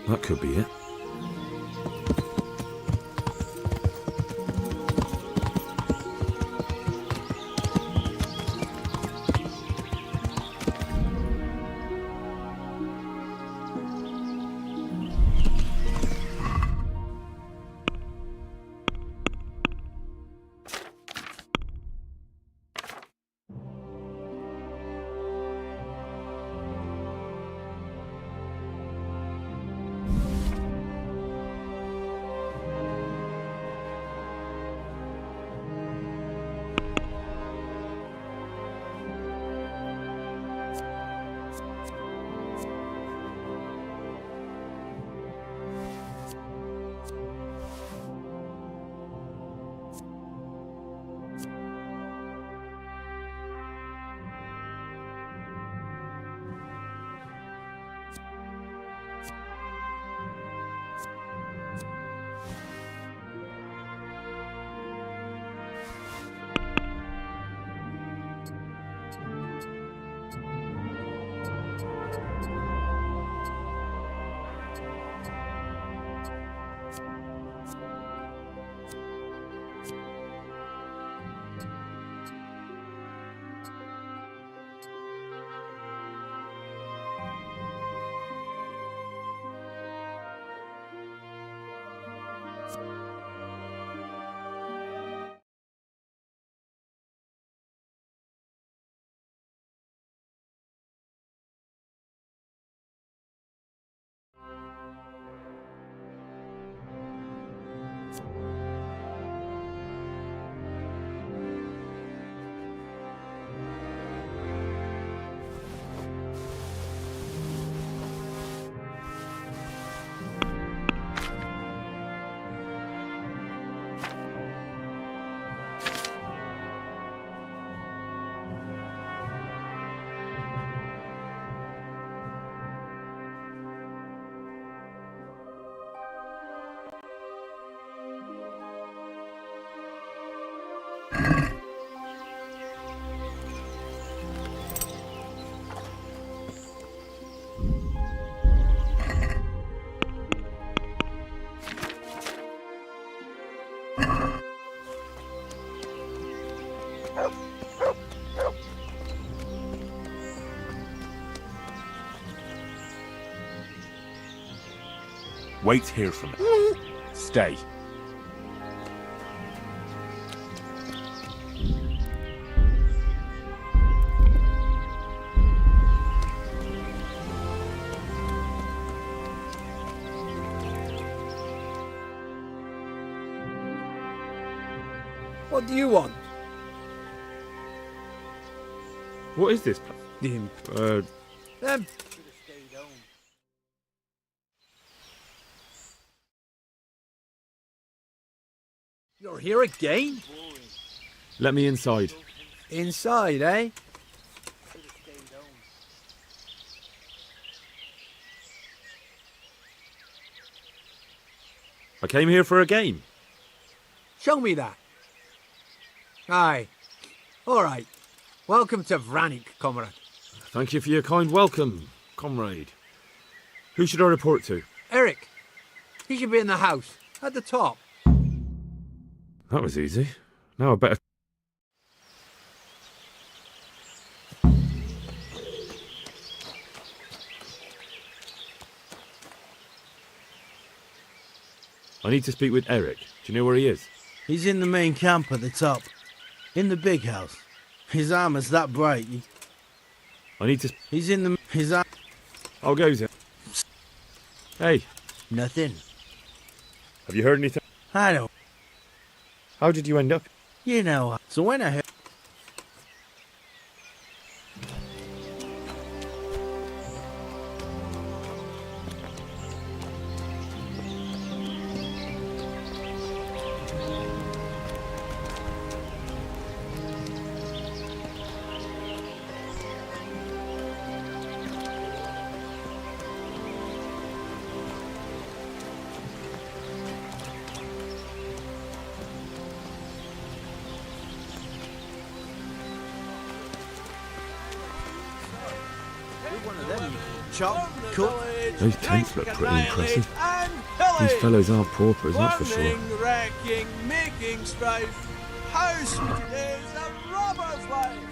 That could be it. Wait here for me. Stay. What do you want? What is this? Them. You're here again? Let me inside. Inside, eh? I came here for a game. Show me that. Aye. All right. Welcome to Vranik, comrade. Thank you for your kind welcome, comrade. Who should I report to? Eric. He should be in the house, at the top. That was easy. Now I better... I need to speak with Eric. Do you know where he is? He's in the main camp at the top. In the big house. His armor's that bright. I need to... He's in the... His arm... I'll go then. Hey, Nothing. have you heard anything? I don't... How did you end up? You know. So when I heard... One of them. chop, cook. Those tents look pretty impressive. These fellows are paupers, that's for sure. Burning, wrecking, making strife. How sweet it is a robber's life.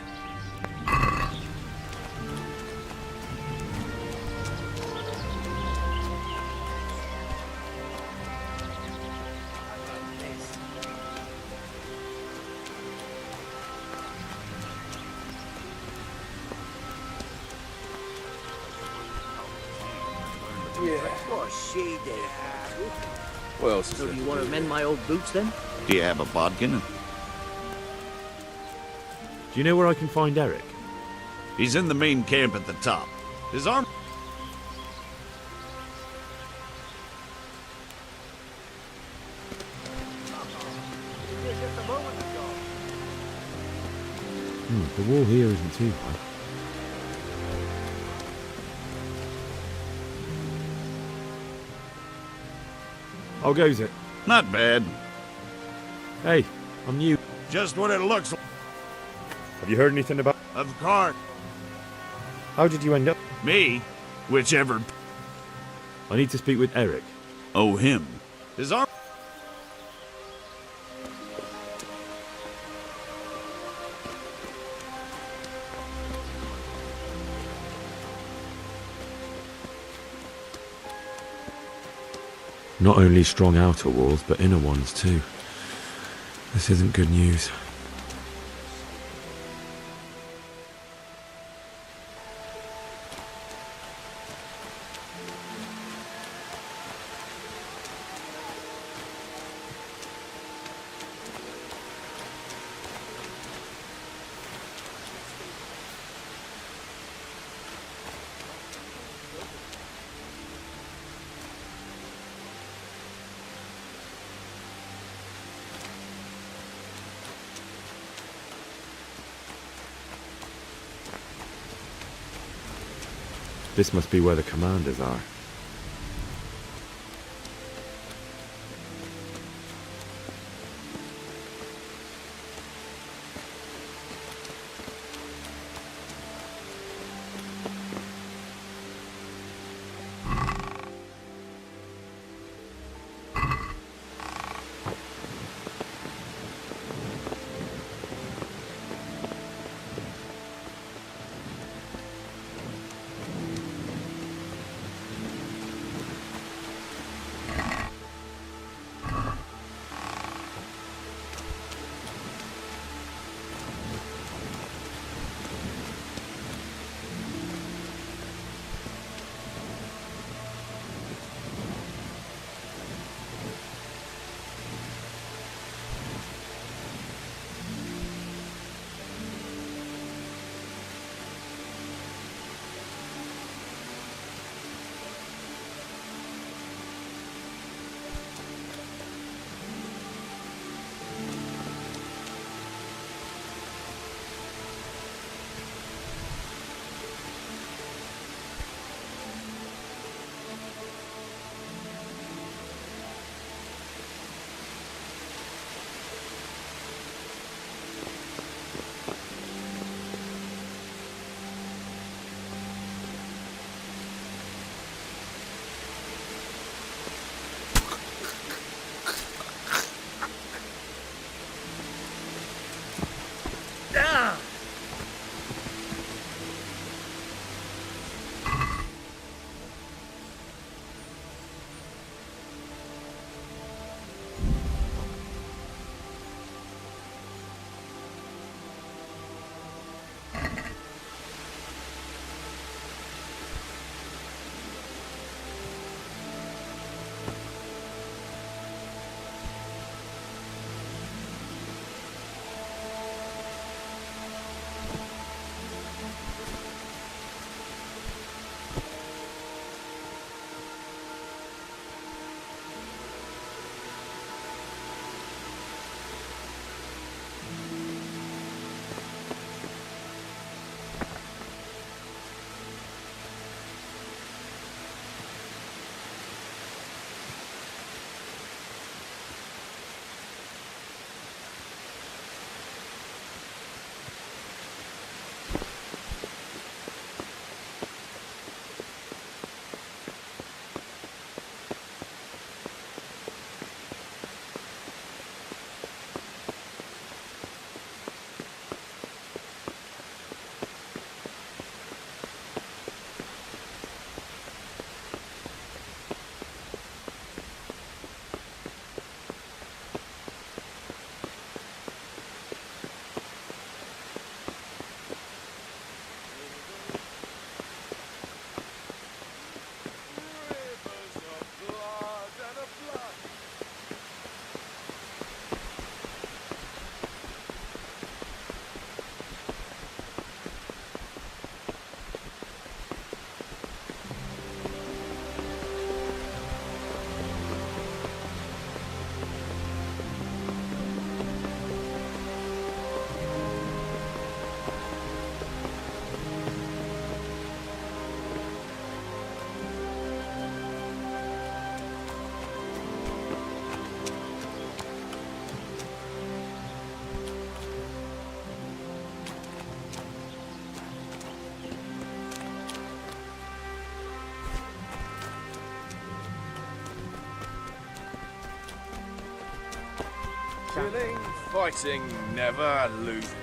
Well, So do you want to mend my old boots then? do you have a bodkin? Do you know where I can find Eric? He's in the main camp at the top. His arm. The wall here isn't too high. How goes it? Not bad. Hey, I'm new. Just what it looks like. Have you heard anything about... Of course. How did you end up... Me? Whichever. I need to speak with Eric. Oh, him. His arm. Not only strong outer walls, but inner ones too. This isn't good news. This must be where the commanders are. Feeling, fighting, never losing.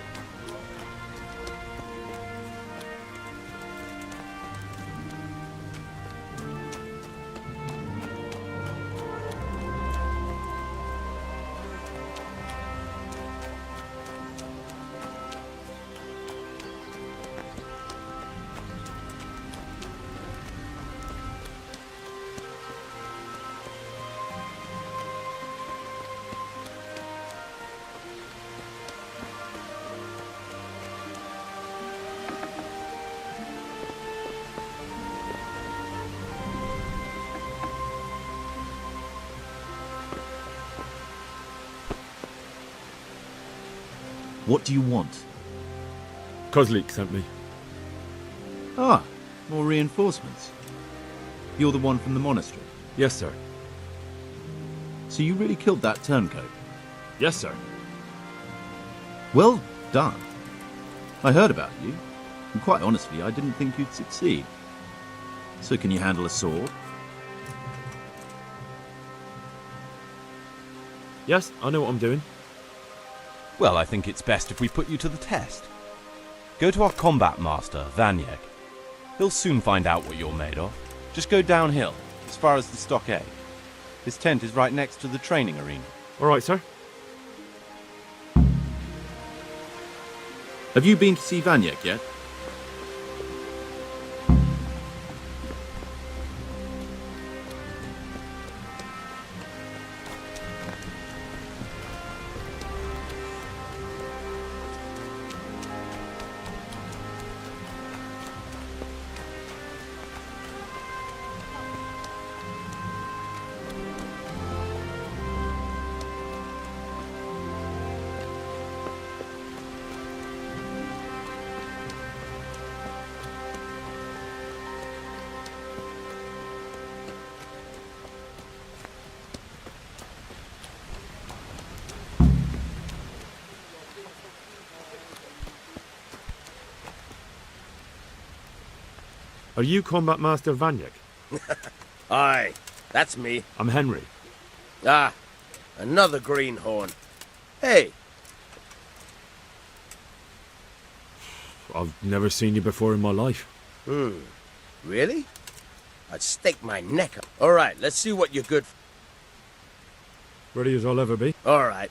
What do you want? Kozlik sent me. Ah, more reinforcements. You're the one from the monastery. Yes, sir. So you really killed that turncoat? Yes, sir. Well done. I heard about you, and quite honestly, I didn't think you'd succeed. So can you handle a sword? Yes, I know what I'm doing. Well, I think it's best if we put you to the test. Go to our combat master, Vanyek. He'll soon find out what you're made of. Just go downhill, as far as the stockade. His tent is right next to the training arena. All right, sir. Have you been to see Vanyek yet? Are you Combat Master Vanyek? Aye, that's me. I'm Henry. Ah, another greenhorn. Hey, I've never seen you before in my life. really? I'd stake my neck up. All right, let's see what you're good for. Ready as I'll ever be. All right.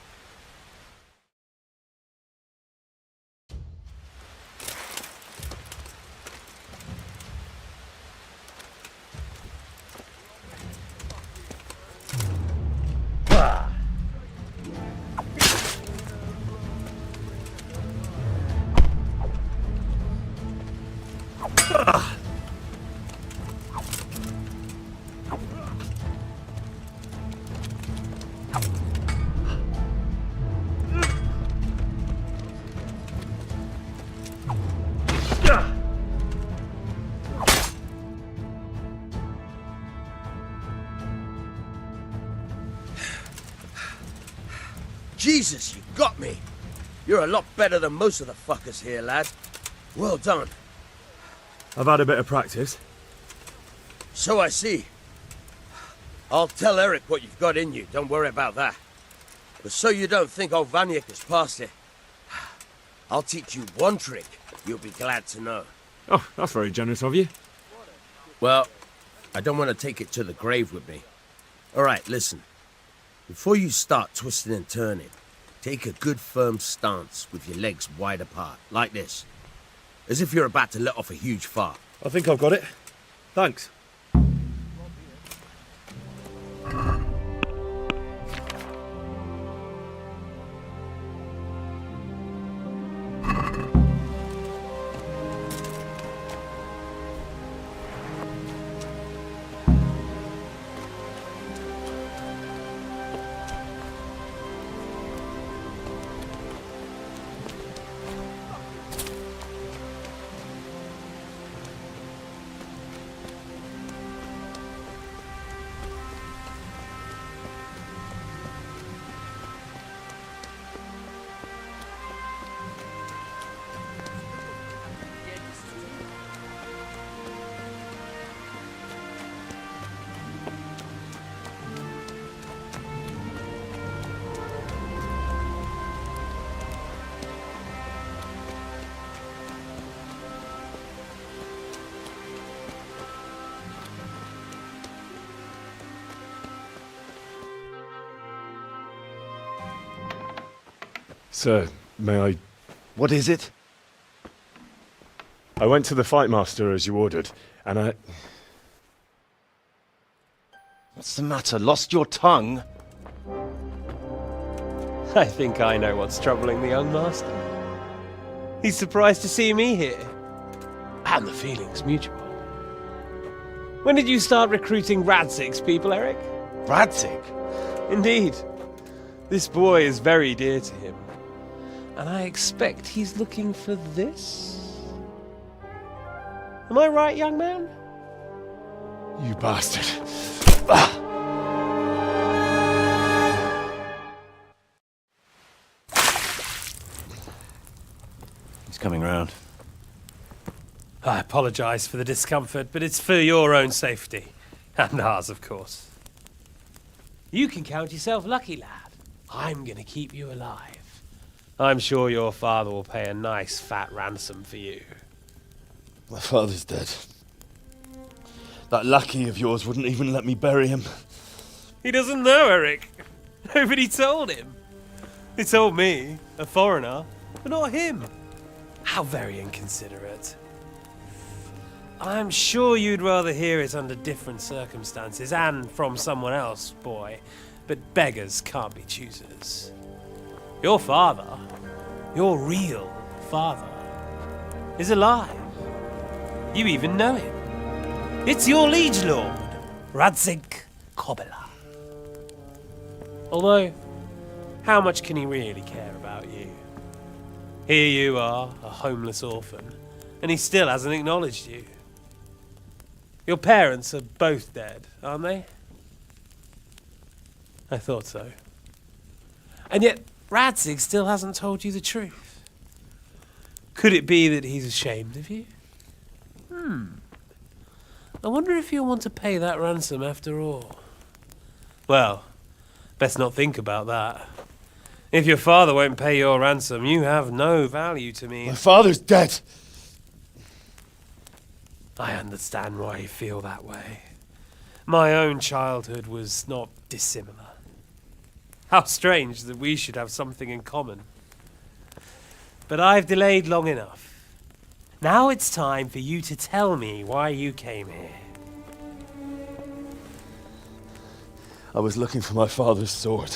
Jesus, you got me. You're a lot better than most of the fuckers here, lad. Well done. I've had a bit of practice. So I see. I'll tell Eric what you've got in you, don't worry about that. But so you don't think old Vanyek has passed it, I'll teach you one trick you'll be glad to know. Oh, that's very generous of you. Well, I don't want to take it to the grave with me. All right, listen. Before you start twisting and turning, take a good firm stance with your legs wide apart, like this. As if you're about to let off a huge fart. I think I've got it. Thanks. Sir, may I... What is it? I went to the fight master as you ordered, and I... What's the matter? Lost your tongue? I think I know what's troubling the young master. He's surprised to see me here. And the feeling's mutual. When did you start recruiting Radzig's people, Eric? Radzig? Indeed. This boy is very dear to him. And I expect he's looking for this? Am I right, young man? You bastard. He's coming round. I apologise for the discomfort, but it's for your own safety. And ours, of course. You can count yourself lucky, lad. I'm gonna keep you alive. I'm sure your father will pay a nice fat ransom for you. My father's dead. That lackey of yours wouldn't even let me bury him. He doesn't know, Eric. Nobody told him. He told me, a foreigner, but not him. How very inconsiderate. I'm sure you'd rather hear it under different circumstances and from someone else, boy. But beggars can't be choosers. Your father, your real father, is alive. You even know him. It's your liege lord, Radzig Kobyla. Although, how much can he really care about you? Here you are, a homeless orphan, and he still hasn't acknowledged you. Your parents are both dead, aren't they? I thought so. And yet, Radzig still hasn't told you the truth. Could it be that he's ashamed of you? I wonder if you'll want to pay that ransom after all. Well, best not think about that. If your father won't pay your ransom, you have no value to me. My father's dead. I understand why you feel that way. My own childhood was not dissimilar. How strange that we should have something in common. But I've delayed long enough. Now it's time for you to tell me why you came here. I was looking for my father's sword,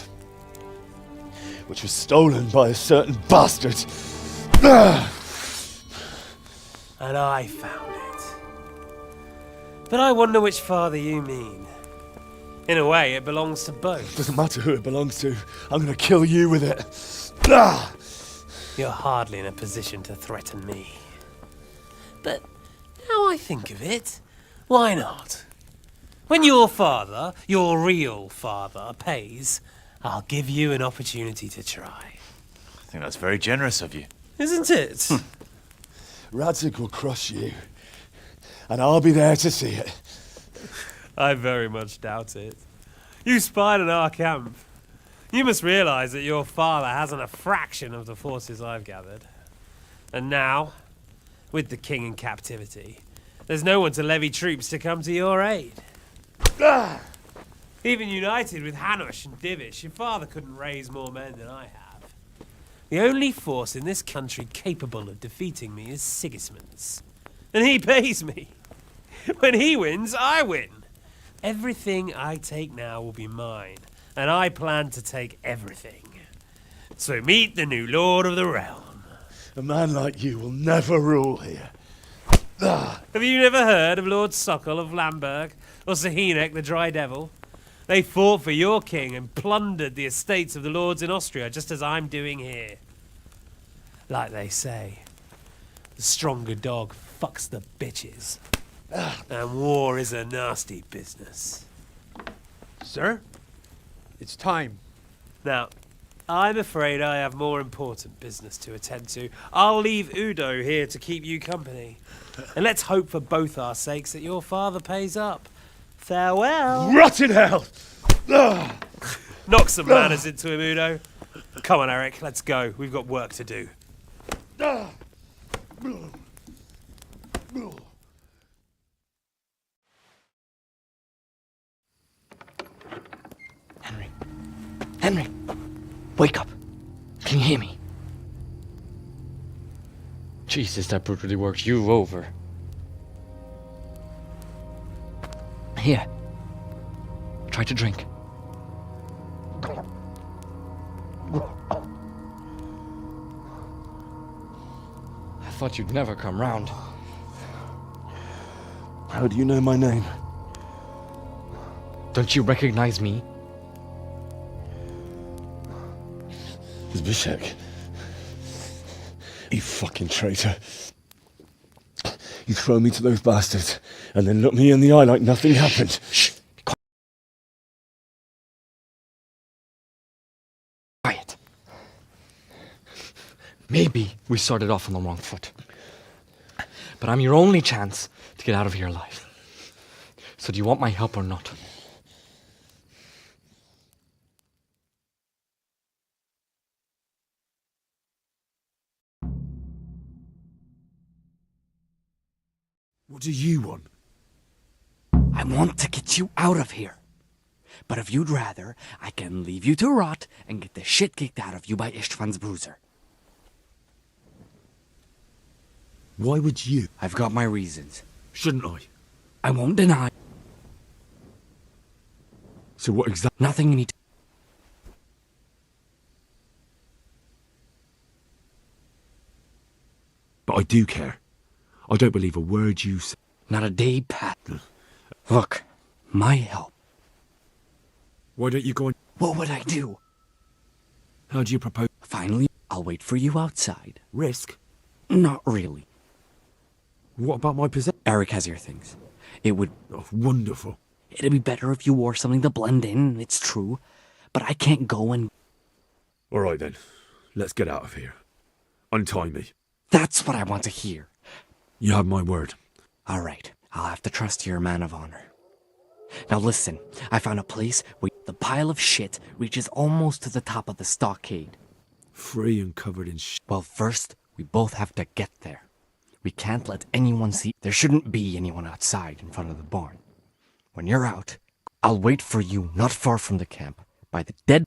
which was stolen by a certain bastard. And I found it. But I wonder which father you mean. In a way, it belongs to both. Doesn't matter who it belongs to. I'm gonna kill you with it. You're hardly in a position to threaten me. But now I think of it, why not? When your father, your real father, pays, I'll give you an opportunity to try. I think that's very generous of you. Isn't it? Radzig will crush you, and I'll be there to see it. I very much doubt it. You spied on our camp. You must realize that your father hasn't a fraction of the forces I've gathered. And now, with the king in captivity, there's no one to levy troops to come to your aid. Even united with Hanush and Divish, your father couldn't raise more men than I have. The only force in this country capable of defeating me is Sigismund's. And he pays me. When he wins, I win. Everything I take now will be mine, and I plan to take everything. So meet the new lord of the realm. A man like you will never rule here. Have you never heard of Lord Sokol of Lamberg, or Sahinek the Dry Devil? They fought for your king and plundered the estates of the lords in Austria, just as I'm doing here. Like they say, the stronger dog fucks the bitches. And war is a nasty business. Sir, it's time. Now, I'm afraid I have more important business to attend to. I'll leave Udo here to keep you company. And let's hope for both our sakes that your father pays up. Farewell. Rot in hell! Knock some manners into him, Udo. Come on, Eric, let's go. We've got work to do. Henry, wake up. Can you hear me? Jesus, that brutally worked you over. Here. Try to drink. I thought you'd never come round. How do you know my name? Don't you recognize me? Zbyszek. You fucking traitor. You throw me to those bastards and then look me in the eye like nothing happened. Shh! Quiet. Maybe we started off on the wrong foot. But I'm your only chance to get out of here alive. So do you want my help or not? What do you want? I want to get you out of here. But if you'd rather, I can leave you to rot and get the shit kicked out of you by István's bruiser. Why would you? I've got my reasons. Shouldn't I? I won't deny. So what exactly? Nothing you need to... But I do care. I don't believe a word you say. Not a day, Pat. Look, my help. Why don't you go and... What would I do? How do you propose? Finally, I'll wait for you outside. Risk? Not really. What about my possession? Eric has your things. It would... Oh, wonderful. It'd be better if you wore something to blend in, it's true. But I can't go and... All right then. Let's get out of here. Untie me. That's what I want to hear. You have my word. All right. I'll have to trust you're a man of honor. Now listen, I found a place where the pile of shit reaches almost to the top of the stockade. Free and covered in shit. Well, first, we both have to get there. We can't let anyone see. There shouldn't be anyone outside in front of the barn. When you're out, I'll wait for you not far from the camp, by the dead...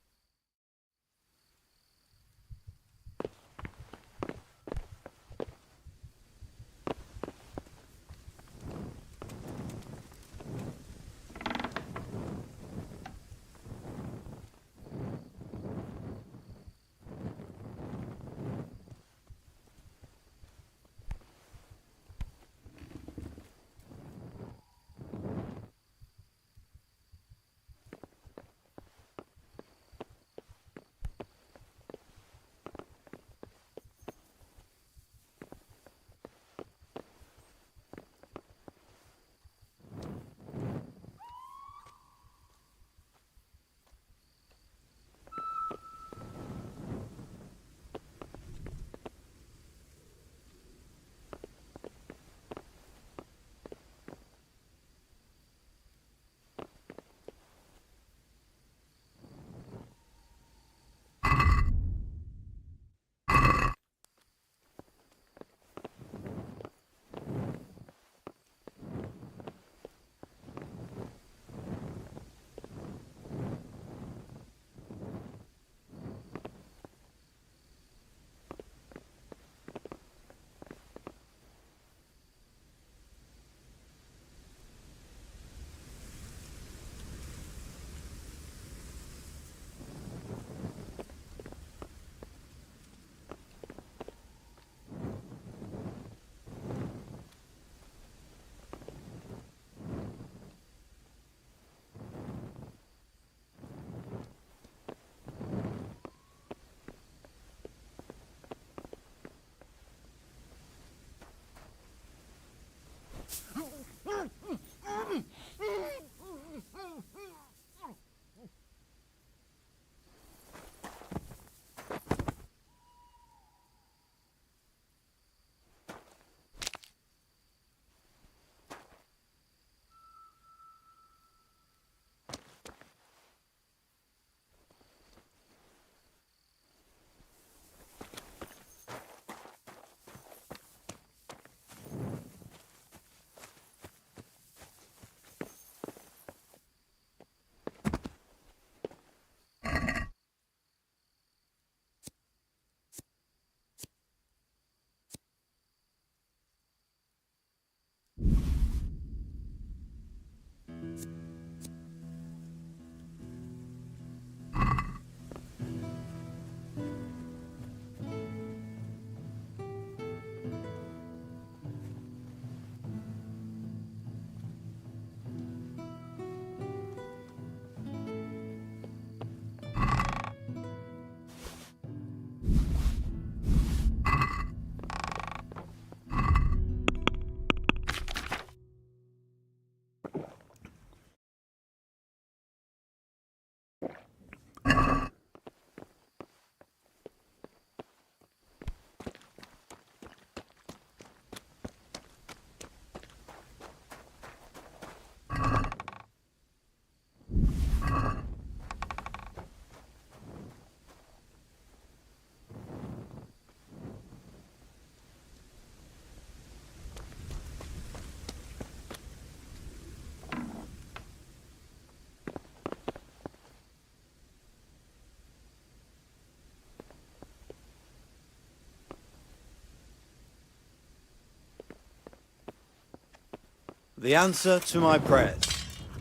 The answer to my prayers.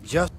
Just...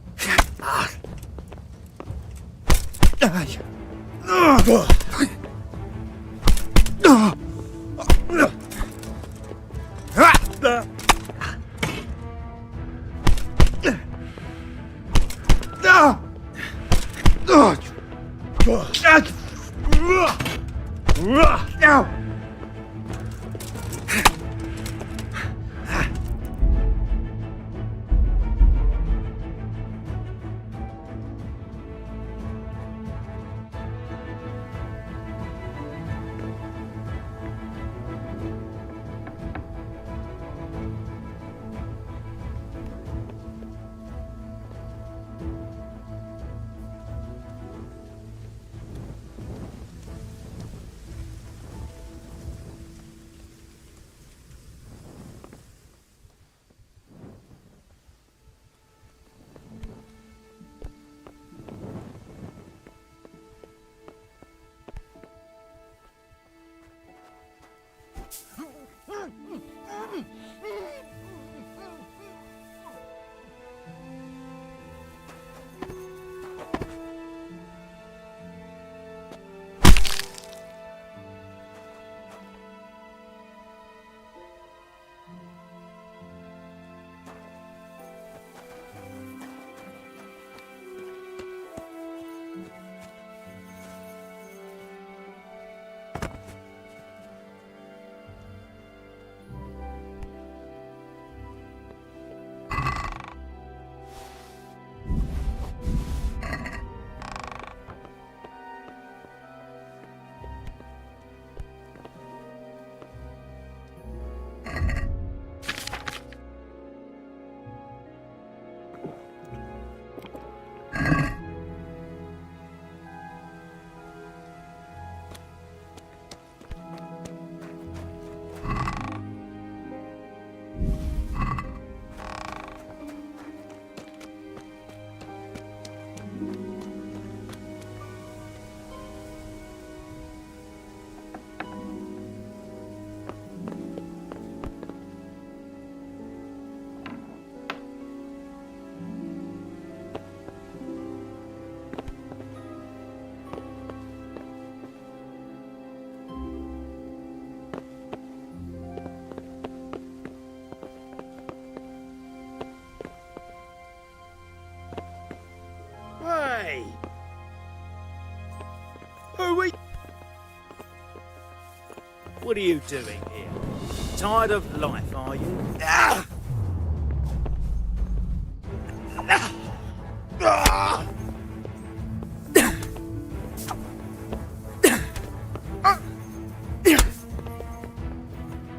Hey! Who are we? What are you doing here? Tired of life, are you?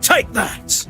Take that!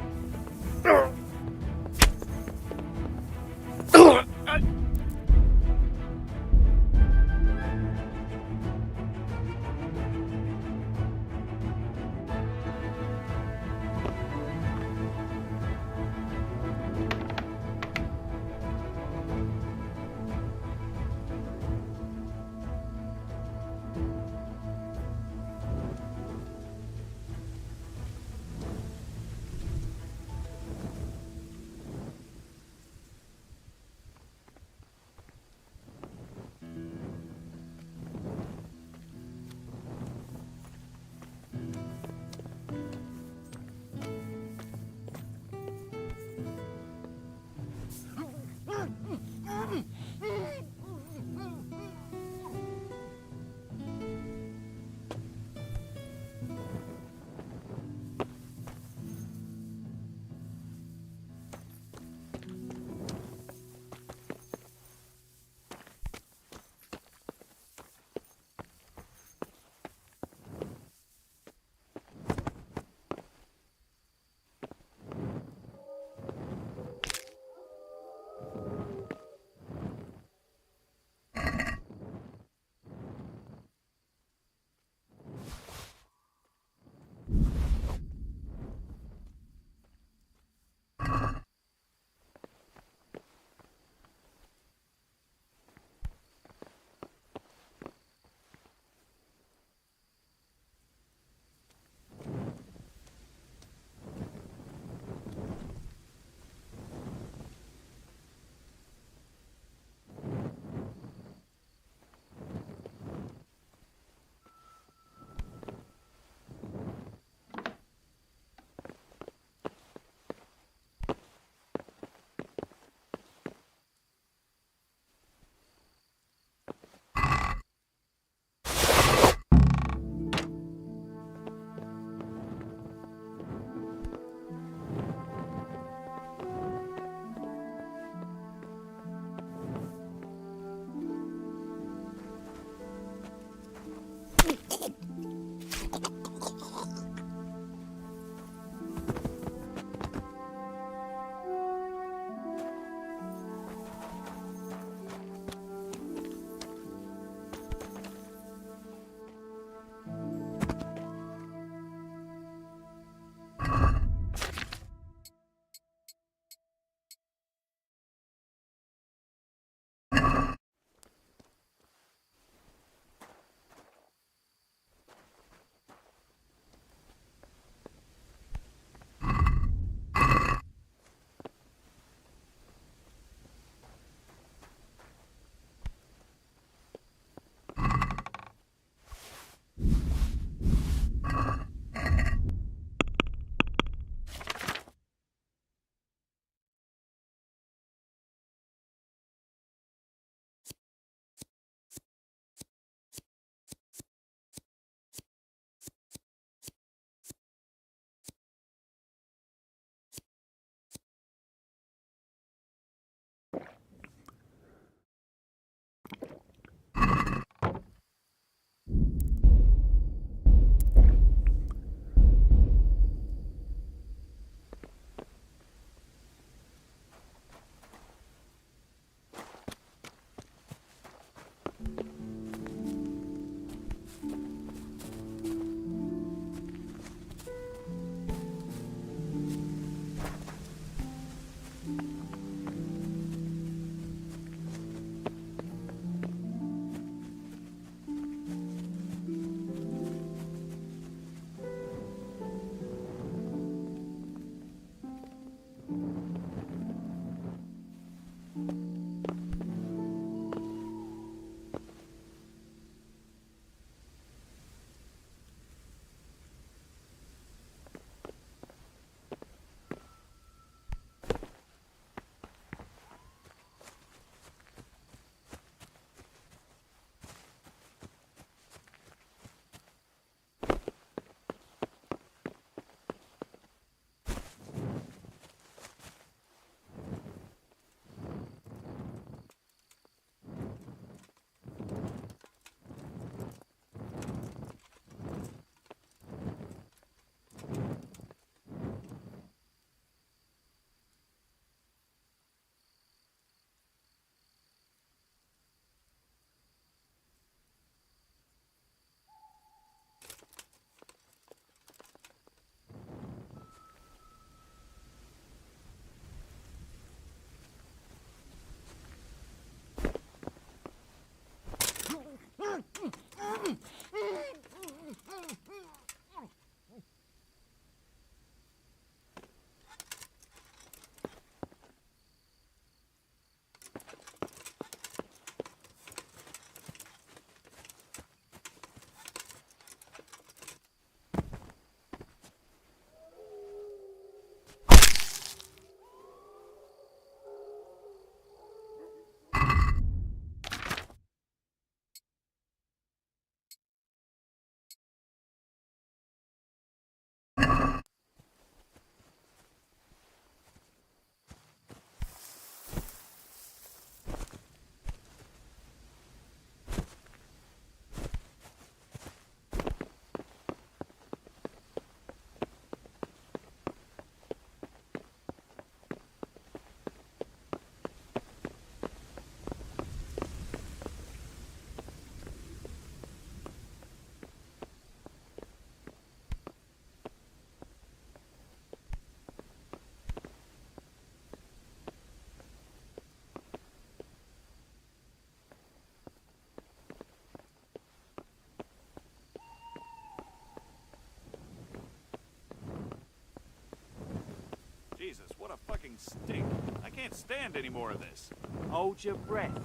what a fucking stink. I can't stand any more of this. Hold your breath.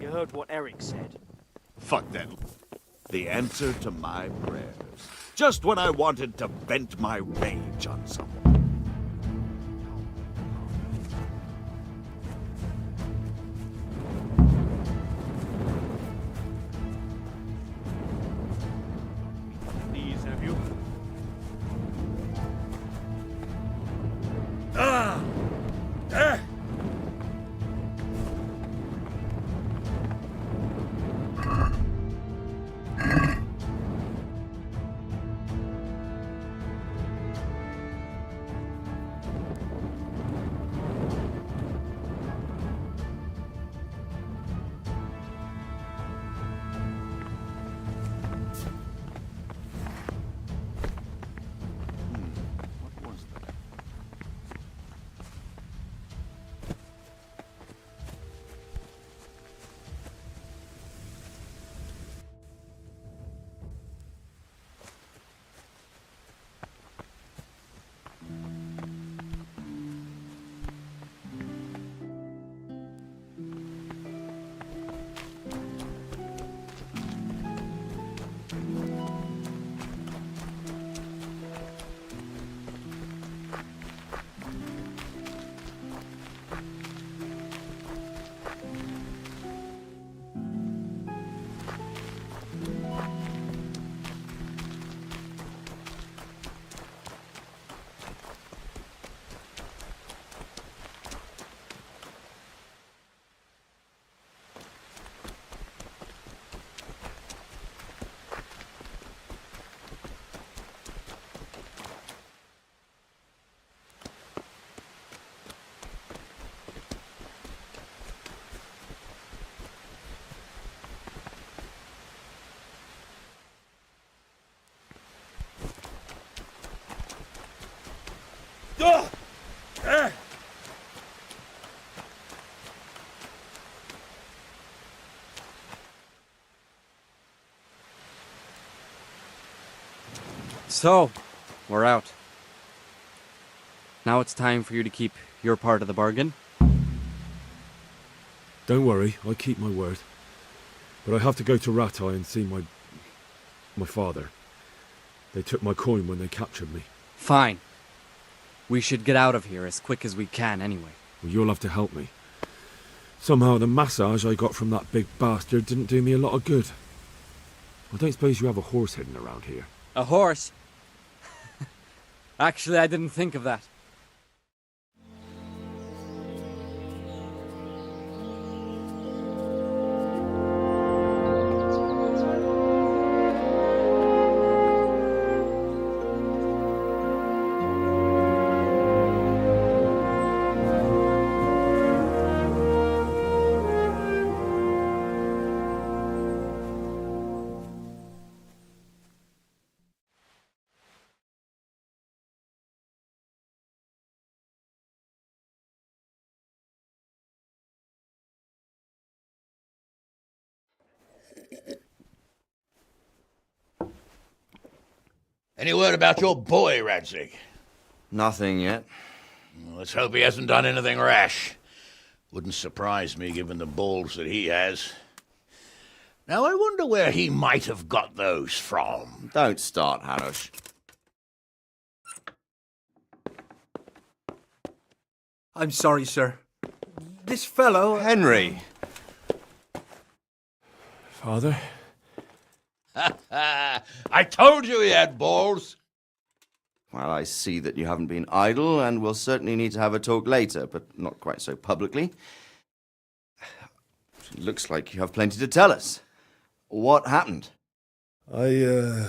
You heard what Eric said. Fuck that. The answer to my prayers. Just when I wanted to vent my rage on someone. These have you? So, we're out. Now it's time for you to keep your part of the bargain. Don't worry, I keep my word. But I have to go to Ratai and see my father. They took my coin when they captured me. Fine. We should get out of here as quick as we can anyway. Well, you'll have to help me. Somehow the massage I got from that big bastard didn't do me a lot of good. I don't suppose you have a horse hidden around here. A horse? Actually, I didn't think of that. Any word about your boy, Radzig? Nothing yet. Let's hope he hasn't done anything rash. Wouldn't surprise me given the balls that he has. Now I wonder where he might have got those from. Don't start, Hanush. I'm sorry, sir. This fellow... Henry! Father? I told you he had balls! Well, I see that you haven't been idle, and we'll certainly need to have a talk later, but not quite so publicly. It looks like you have plenty to tell us. What happened? I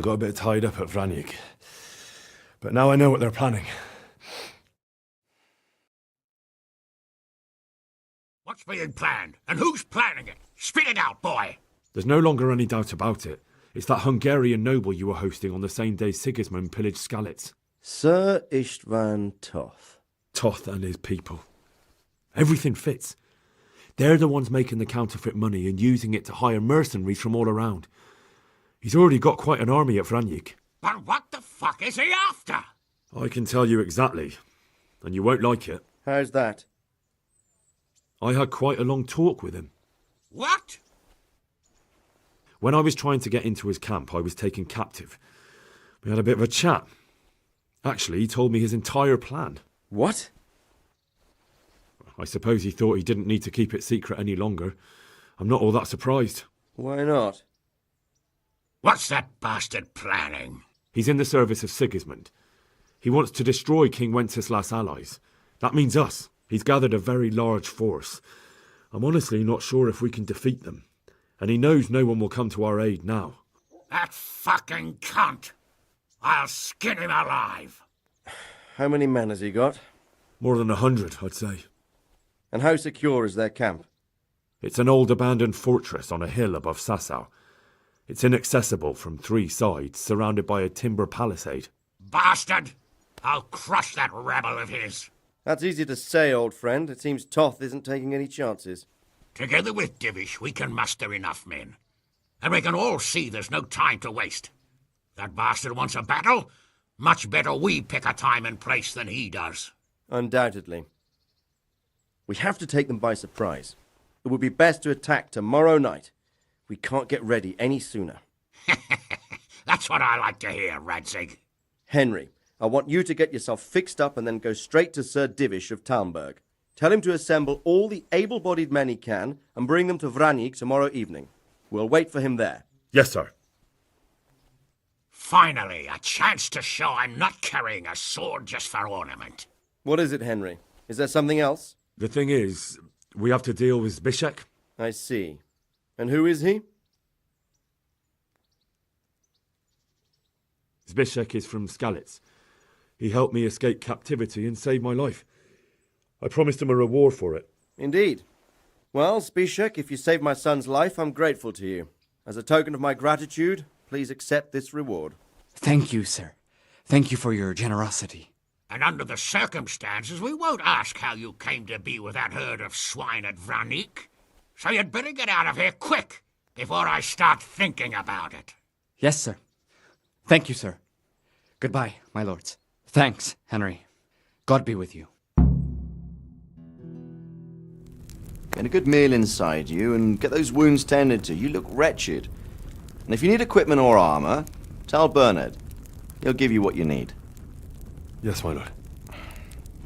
got a bit tied up at Vranyik. But now I know what they're planning. What's being planned? And who's planning it? Spit it out, boy! There's no longer any doubt about it. It's that Hungarian noble you were hosting on the same day Sigismund pillaged Skalitz. Sir Istvan Toth. Toth and his people. Everything fits. They're the ones making the counterfeit money and using it to hire mercenaries from all around. He's already got quite an army at Vranyik. But what the fuck is he after? I can tell you exactly, and you won't like it. How's that? I had quite a long talk with him. What? When I was trying to get into his camp, I was taken captive. We had a bit of a chat. Actually, he told me his entire plan. What? I suppose he thought he didn't need to keep it secret any longer. I'm not all that surprised. Why not? What's that bastard planning? He's in the service of Sigismund. He wants to destroy King Wenceslas' allies. That means us. He's gathered a very large force. I'm honestly not sure if we can defeat them. And he knows no one will come to our aid now. That fucking cunt! I'll skin him alive! How many men has he got? More than 100, I'd say. And how secure is their camp? It's an old abandoned fortress on a hill above Sassau. It's inaccessible from 3 sides, surrounded by a timber palisade. Bastard! I'll crush that rebel of his! That's easy to say, old friend. It seems Toth isn't taking any chances. Together with Divish, we can muster enough men. And we can all see there's no time to waste. That bastard wants a battle. Much better we pick a time and place than he does. Undoubtedly. We have to take them by surprise. It would be best to attack tomorrow night. We can't get ready any sooner. That's what I like to hear, Radzig. Henry, I want you to get yourself fixed up and then go straight to Sir Divish of Talmberg. Tell him to assemble all the able-bodied men he can and bring them to Vranik tomorrow evening. We'll wait for him there. Yes, sir. Finally, a chance to show I'm not carrying a sword just for ornament. What is it, Henry? Is there something else? The thing is, we have to deal with Zbyszek. I see. And who is he? Zbyszek is from Skalitz. He helped me escape captivity and saved my life. I promised him a reward for it. Indeed. Well, Zbyszek, if you saved my son's life, I'm grateful to you. As a token of my gratitude, please accept this reward. Thank you, sir. Thank you for your generosity. And under the circumstances, we won't ask how you came to be with that herd of swine at Vranik. So you'd better get out of here quick, before I start thinking about it. Yes, sir. Thank you, sir. Goodbye, my lords. Thanks, Henry. God be with you. Get a good meal inside you and get those wounds tended to. You look wretched. And if you need equipment or armor, tell Bernard. He'll give you what you need. Yes, my lord.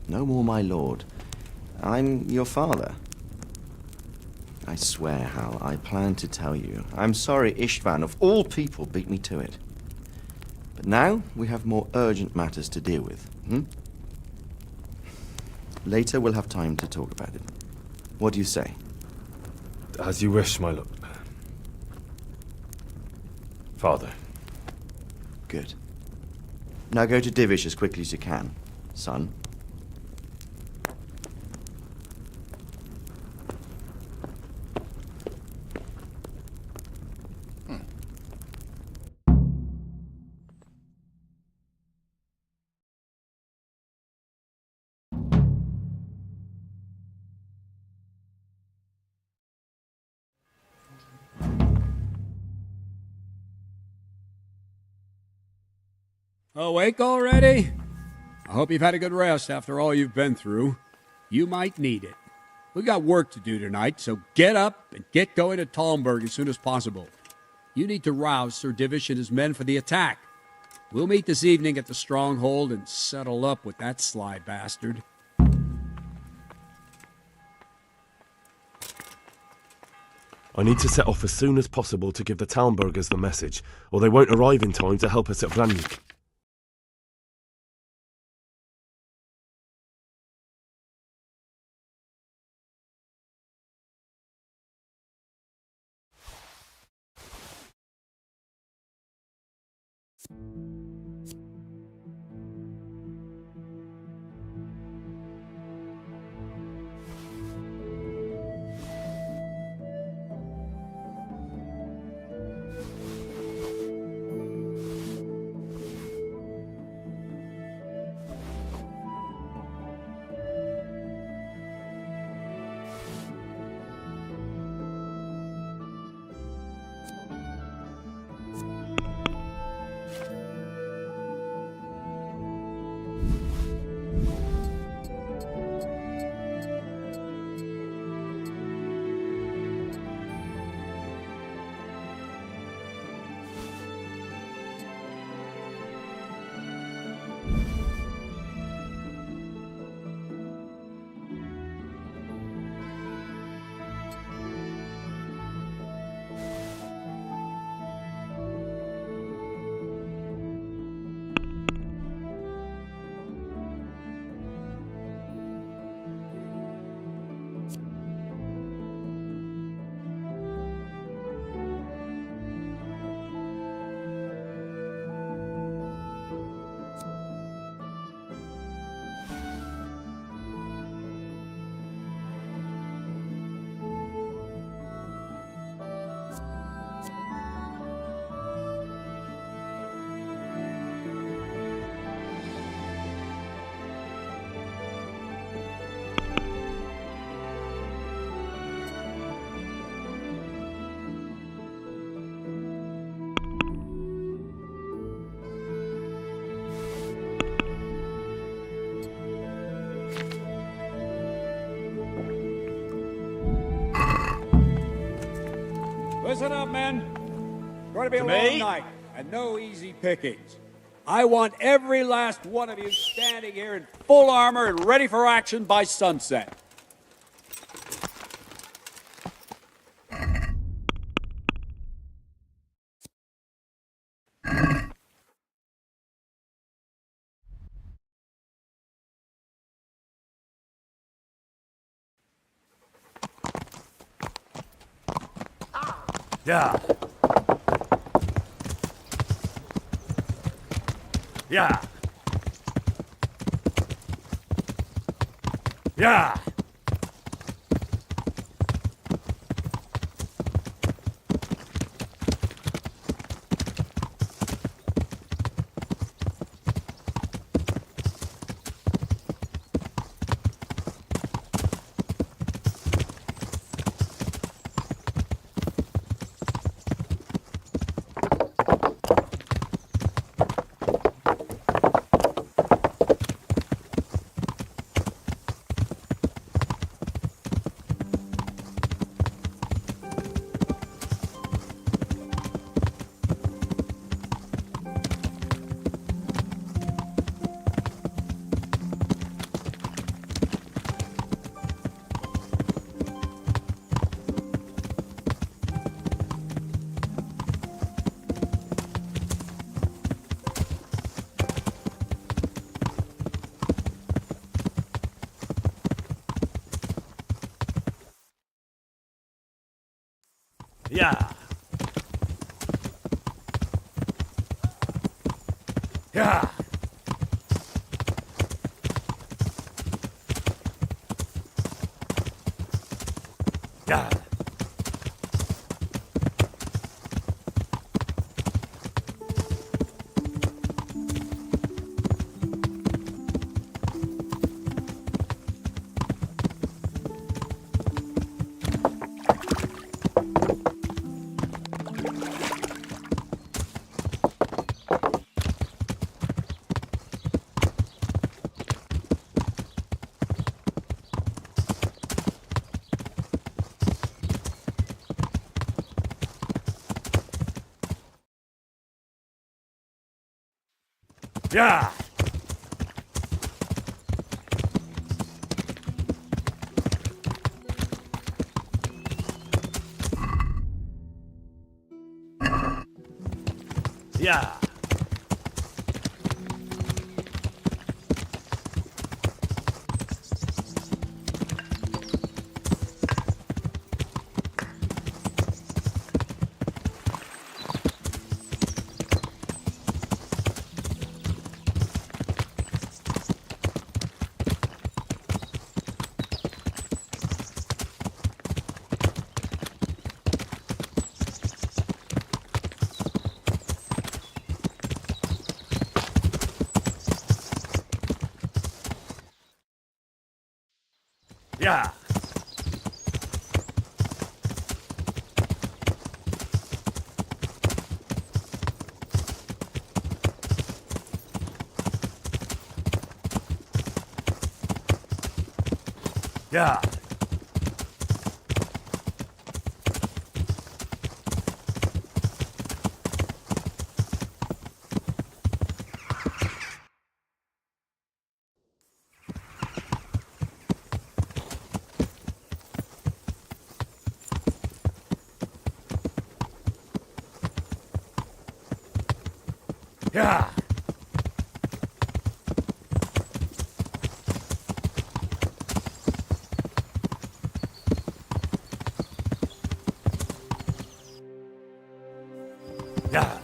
No more, my lord. I'm your father. I swear, Hal, I planned to tell you. I'm sorry Istvan, of all people, beat me to it. But now we have more urgent matters to deal with. Later we'll have time to talk about it. What do you say? As you wish, my lord. Father. Good. Now go to Divish as quickly as you can, son. Awake already? I hope you've had a good rest after all you've been through. You might need it. We've got work to do tonight, so get up and get going to Talmberg as soon as possible. You need to rouse Sir Divish and his men for the attack. We'll meet this evening at the stronghold and settle up with that sly bastard. I need to set off as soon as possible to give the Talmbergers the message, or they won't arrive in time to help us at Vranik. Listen up, men. It's going to be a To long me? night, and no easy pickings. I want every last one of you standing here in full armor and ready for action by sunset. Yeah. Yeah. Yeah. Yeah. Yeah. Yeah. Yeah. Yeah. Yeah. Yeah. Yeah. Yeah.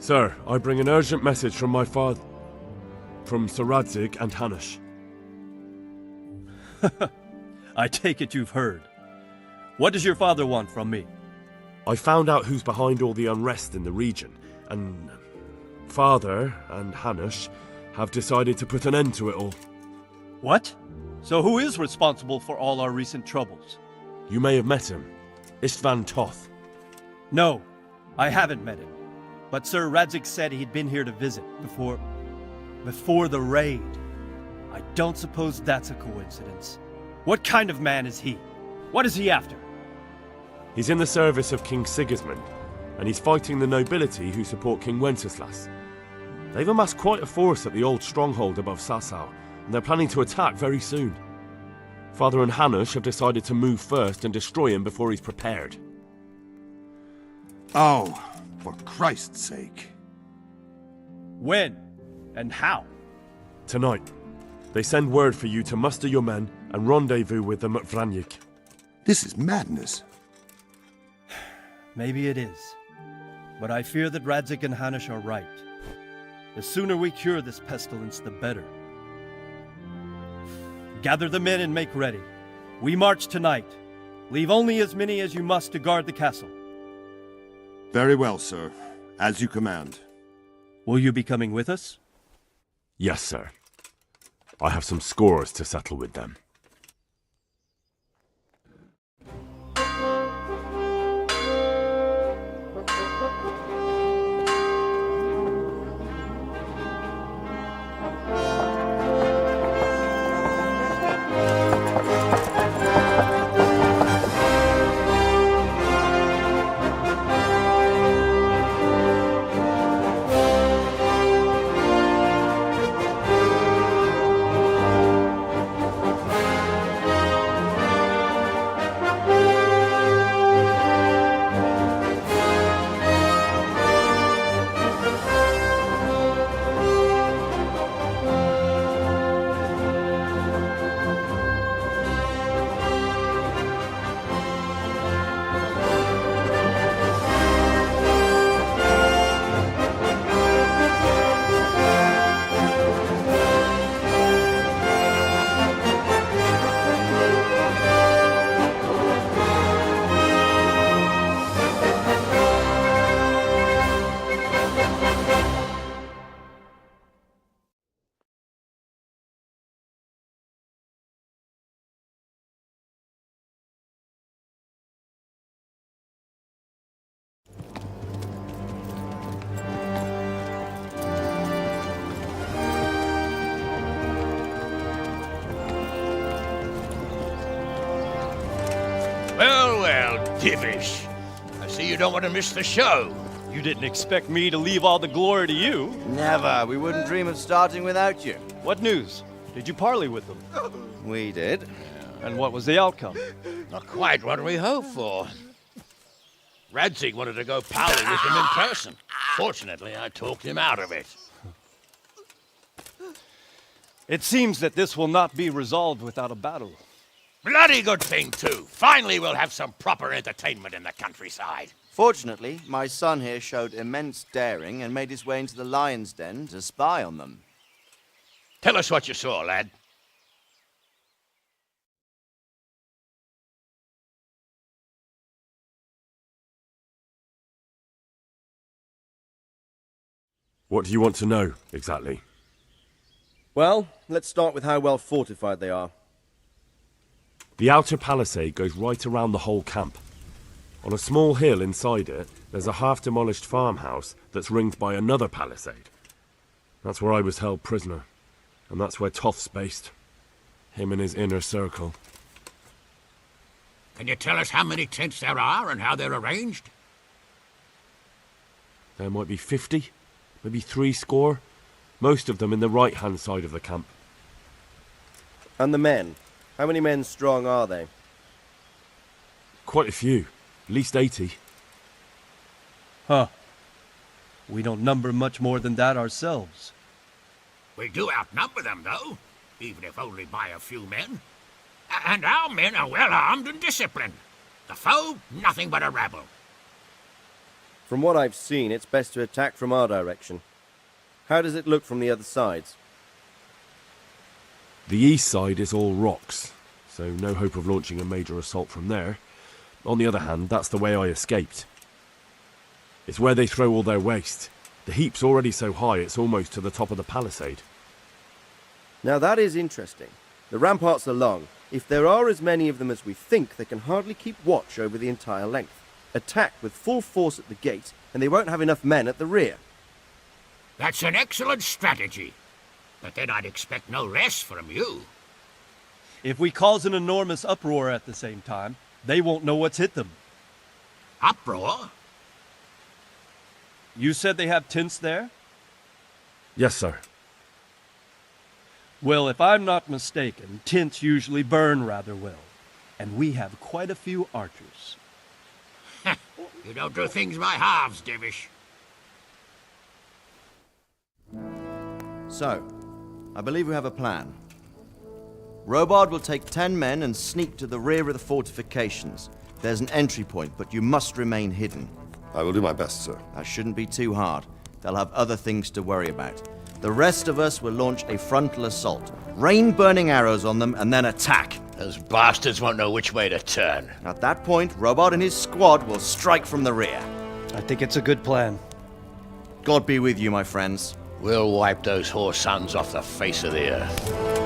Sir, I bring an urgent message from my father, from Sir Radzig and Hanush. I take it you've heard. What does your father want from me? I found out who's behind all the unrest in the region, and Father and Hanush have decided to put an end to it all. What? So who is responsible for all our recent troubles? You may have met him. Istvan Toth. No, I haven't met him. But Sir Radzig said he'd been here to visit before the raid. I don't suppose that's a coincidence. What kind of man is he? What is he after? He's in the service of King Sigismund, and he's fighting the nobility who support King Wenceslas. They've amassed quite a force at the old stronghold above Sasau, and they're planning to attack very soon. Father and Hanush have decided to move first and destroy him before he's prepared. Oh, for Christ's sake. When? And how? Tonight. They send word for you to muster your men and rendezvous with them at Vranyik. This is madness. Maybe it is. But I fear that Radzig and Hanush are right. The sooner we cure this pestilence, the better. Gather the men and make ready. We march tonight. Leave only as many as you must to guard the castle. Very well, sir. As you command. Will you be coming with us? Yes, sir. I have some scores to settle with them. Well, Divish. I see you don't want to miss the show. You didn't expect me to leave all the glory to you. Never. We wouldn't dream of starting without you. What news? Did you parley with them? We did. And what was the outcome? Not quite what we hoped for. Radzig wanted to go parley with him in person. Fortunately, I talked him out of it. It seems that this will not be resolved without a battle. Bloody good thing, too. Finally, we'll have some proper entertainment in the countryside. Fortunately, my son here showed immense daring and made his way into the lion's den to spy on them. Tell us what you saw, lad. What do you want to know, exactly? Well, let's start with how well fortified they are. The outer palisade goes right around the whole camp. On a small hill inside it, there's a half-demolished farmhouse that's ringed by another palisade. That's where I was held prisoner, and that's where Toth's based. Him and his inner circle. Can you tell us how many tents there are and how they're arranged? There might be 50, maybe 60. Most of them in the right-hand side of the camp. And the men? How many men strong are they? Quite a few. At least 80. Huh. We don't number much more than that ourselves. We do outnumber them, though, even if only by a few men. And our men are well armed and disciplined. The foe, nothing but a rabble. From what I've seen, it's best to attack from our direction. How does it look from the other sides? The east side is all rocks, so no hope of launching a major assault from there. On the other hand, that's the way I escaped. It's where they throw all their waste. The heap's already so high it's almost to the top of the palisade. Now that is interesting. The ramparts are long. If there are as many of them as we think, they can hardly keep watch over the entire length. Attack with full force at the gate, and they won't have enough men at the rear. That's an excellent strategy. But then I'd expect no less from you. If we cause an enormous uproar at the same time, they won't know what's hit them. Uproar? You said they have tents there? Yes, sir. Well, if I'm not mistaken, tents usually burn rather well. And we have quite a few archers. You don't do things by halves, Divish. So, I believe we have a plan. Robard will take 10 men and sneak to the rear of the fortifications. There's an entry point, but you must remain hidden. I will do my best, sir. That shouldn't be too hard. They'll have other things to worry about. The rest of us will launch a frontal assault. Rain burning arrows on them and then attack. Those bastards won't know which way to turn. At that point, Robard and his squad will strike from the rear. I think it's a good plan. God be with you, my friends. We'll wipe those whore sons off the face of the earth.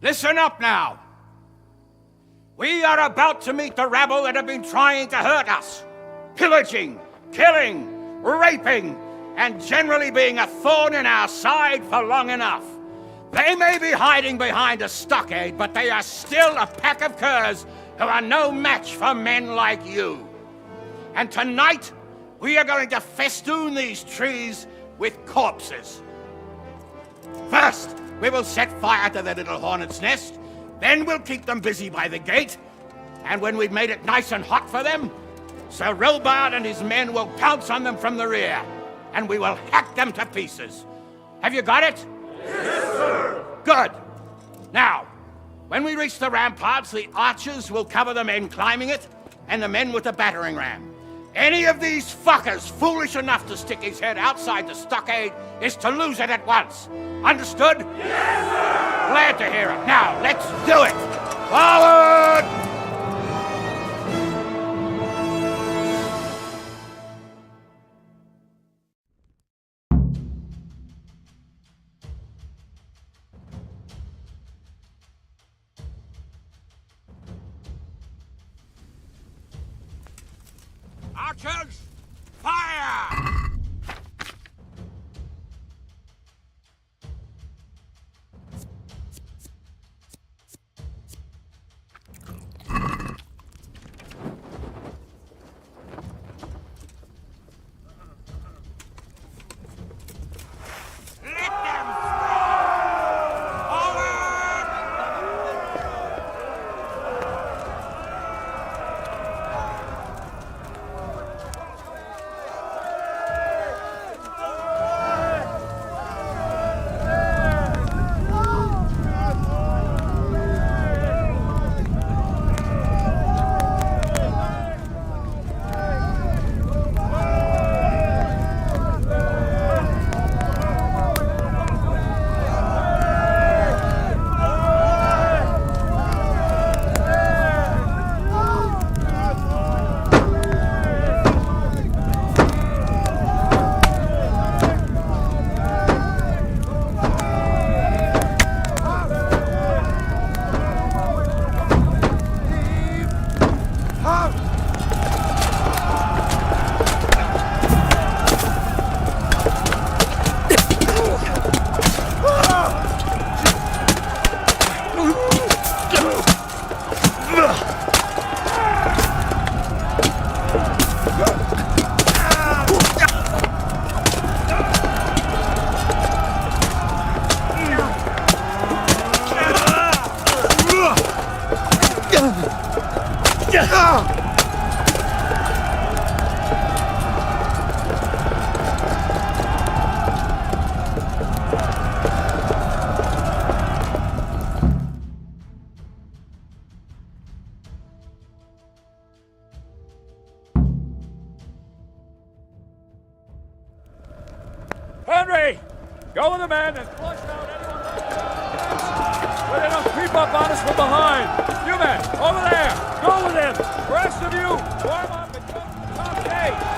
Listen up now. We are about to meet the rabble that have been trying to hurt us. Pillaging, killing, raping, and generally being a thorn in our side for long enough. They may be hiding behind a stockade, but they are still a pack of curs who are no match for men like you. And tonight, we are going to festoon these trees with corpses. First, we will set fire to their little hornet's nest. Then we'll keep them busy by the gate. And when we've made it nice and hot for them, Sir Robard and his men will pounce on them from the rear. And we will hack them to pieces. Have you got it? Yes, sir! Good. Now, when we reach the ramparts, the archers will cover the men climbing it, and the men with the battering ram. Any of these fuckers foolish enough to stick his head outside the stockade is to lose it at once. Understood? Yes, sir! Glad to hear it. Now, let's do it! Forward! Archers, fire! Henry! Go with the men and flush out anyone left. Where they don't creep up on us from behind. You men, over there! Go with them! The rest of you, warm up and go to the top gate!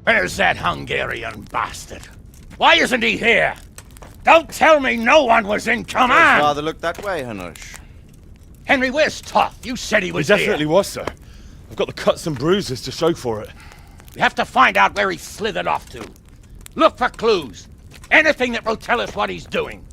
Where's that Hungarian bastard? Why isn't he here? Don't tell me no one was in command! Rather look that way, Hanush. Henry, where's Toth? You said he was He definitely here. was, sir. I've got the cuts and bruises to show for it. We have to find out where he slithered off to. Look for clues. Anything that will tell us what he's doing.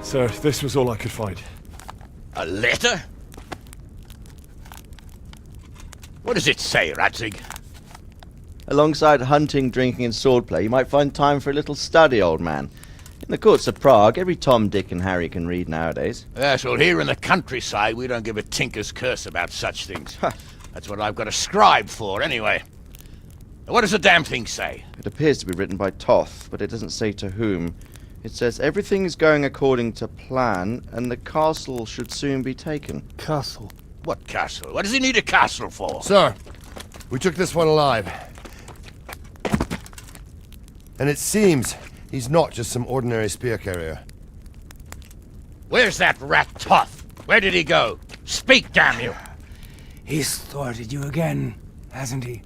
Sir, this was all I could find. A letter? What does it say, Radzig? Alongside hunting, drinking, and swordplay, you might find time for a little study, old man. In the courts of Prague, every Tom, Dick, and Harry can read nowadays. Yes, well, here in the countryside, we don't give a tinker's curse about such things. That's what I've got a scribe for, anyway. What does the damn thing say? It appears to be written by Toth, but it doesn't say to whom. It says everything is going according to plan, and the castle should soon be taken. Castle? What castle? What does he need a castle for? Sir, we took this one alive. And it seems he's not just some ordinary spear carrier. Where's that rat Toth? Where did he go? Speak, damn you! He's thwarted you again, hasn't he?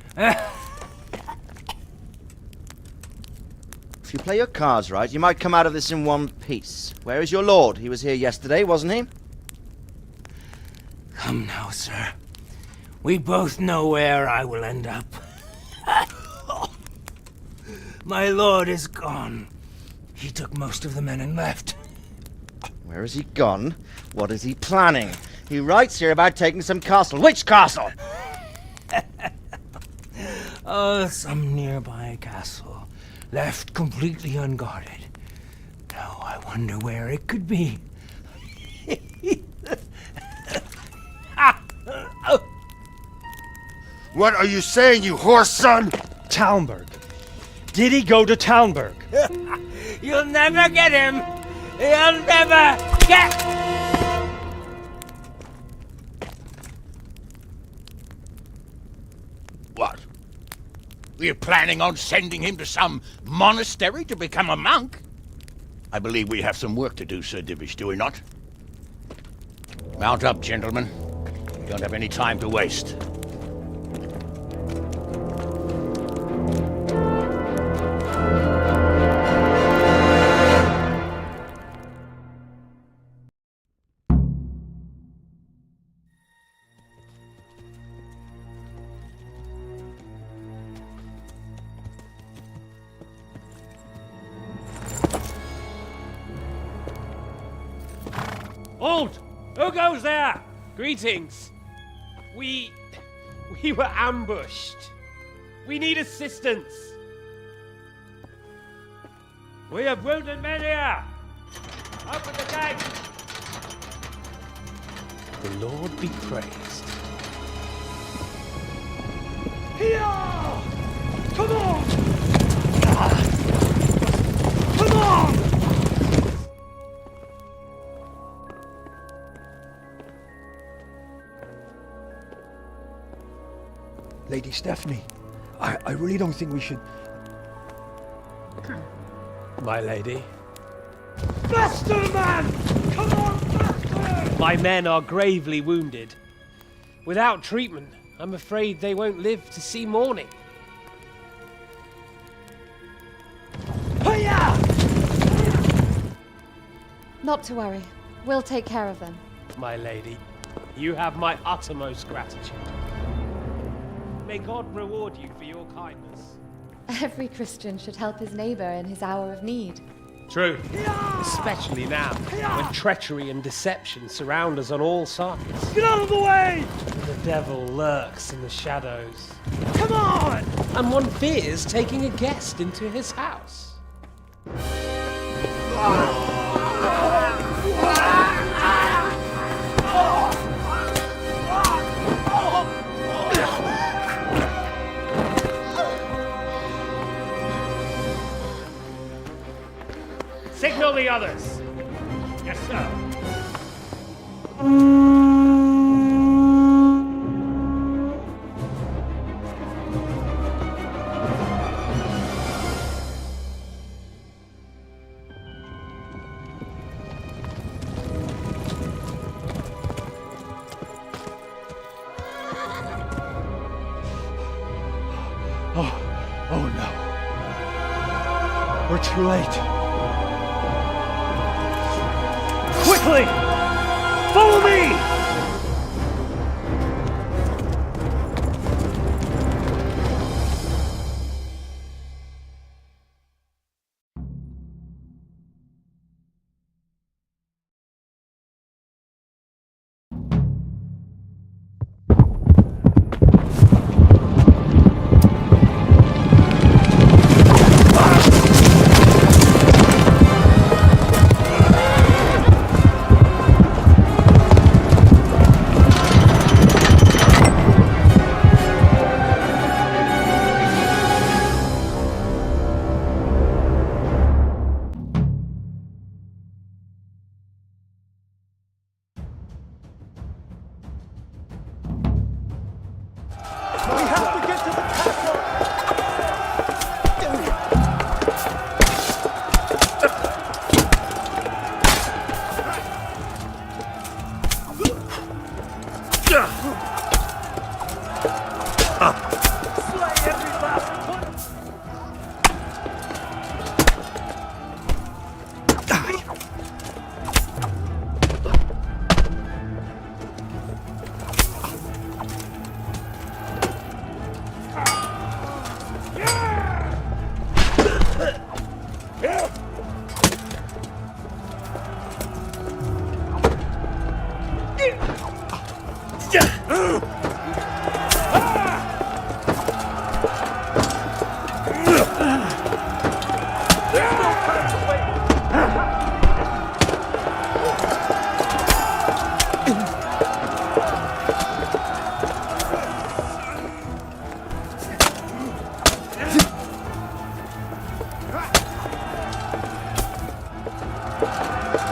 If you play your cards right, you might come out of this in one piece. Where is your lord? He was here yesterday, wasn't he? Come now, sir. We both know where I will end up. My lord is gone. He took most of the men and left. Where has he gone? What is he planning? He writes here about taking some castle. Which castle? Oh, some nearby castle. Left completely unguarded. Now I wonder where it could be. What are you saying, you horse son? Talmberg. Did he go to Talmberg? You'll never get him! You'll never get... What? We're planning on sending him to some monastery to become a monk? I believe we have some work to do, Sir Divish, do we not? Mount up, gentlemen. We don't have any time to waste. Halt! Who goes there? Greetings. We were ambushed. We need assistance. We have wounded men here. Open the gate. The Lord be praised. Here! Come on! Come on! Lady Stephanie, I really don't think we should... My lady. Faster, man! Come on, faster! My men are gravely wounded. Without treatment, I'm afraid they won't live to see morning. Not to worry. We'll take care of them. My lady, you have my uttermost gratitude. May God reward you for your kindness. Every Christian should help his neighbor in his hour of need. True. Especially now, when treachery and deception surround us on all sides. Get out of the way! The devil lurks in the shadows. Come on! And one fears taking a guest into his house. Signal the others. Yes, sir. Oh no. We're too late. Quickly! Follow me!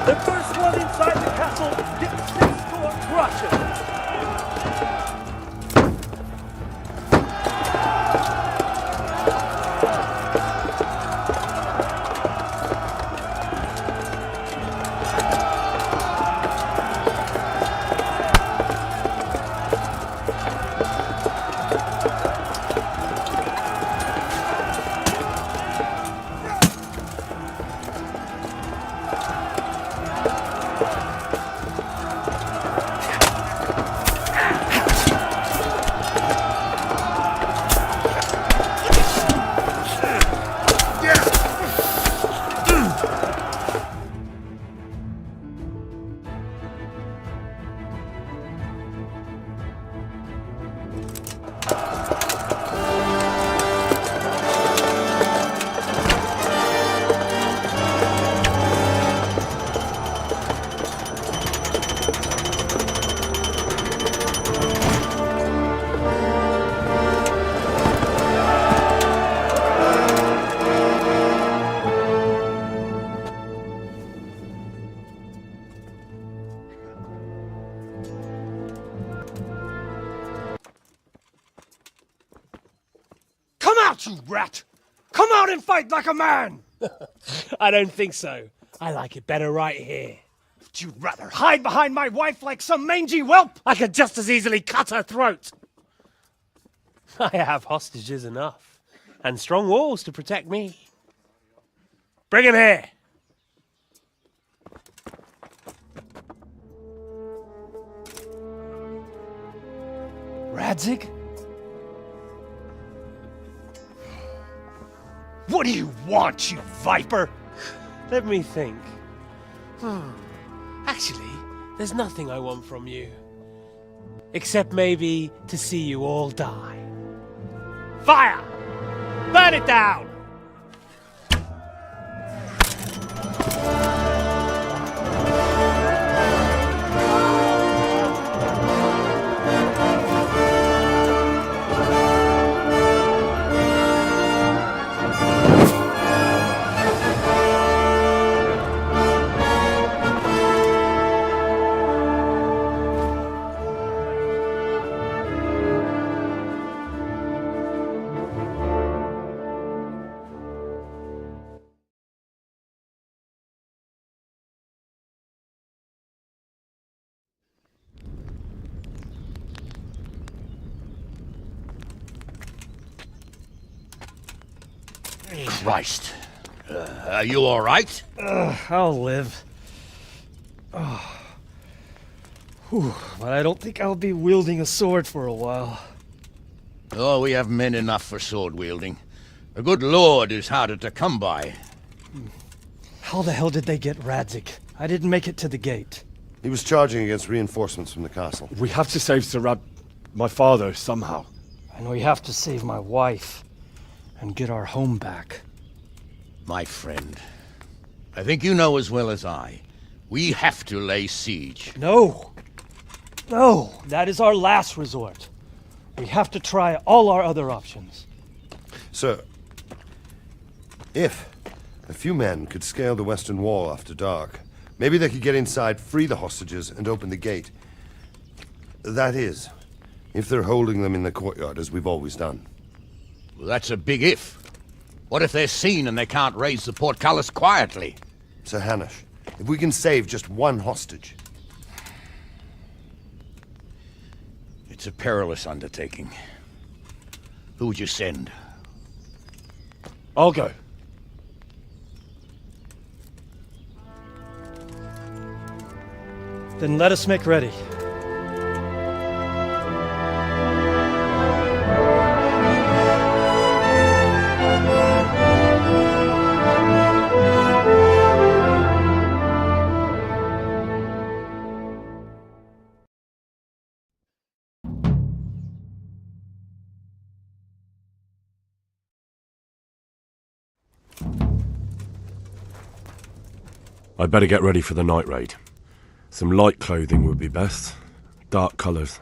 The first one inside the castle gets 6 more crushes. Come out, you rat! Come out and fight like a man! I don't think so. I like it better right here. Would you rather hide behind my wife like some mangy whelp? I could just as easily cut her throat. I have hostages enough, and strong walls to protect me. Bring him here! Radzig? What do you want, you viper? Let me think. Actually, there's nothing I want from you. Except maybe to see you all die. Fire! Burn it down! Christ. Are you all right? I'll live. Whew, but I don't think I'll be wielding a sword for a while. Oh, we have men enough for sword wielding. A good lord is harder to come by. How the hell did they get Radzig? I didn't make it to the gate. He was charging against reinforcements from the castle. We have to save my father, somehow. And we have to save my wife and get our home back. My friend, I think you know as well as I. We have to lay siege. No! No! That is our last resort. We have to try all our other options. Sir, if a few men could scale the western wall after dark, maybe they could get inside, free the hostages, and open the gate. That is, if they're holding them in the courtyard as we've always done. Well, that's a big if. What if they're seen and they can't raise the portcullis quietly? Sir Hanush, if we can save just one hostage. It's a perilous undertaking. Who would you send? I'll go. Then let us make ready. I'd better get ready for the night raid. Some light clothing would be best. Dark colours.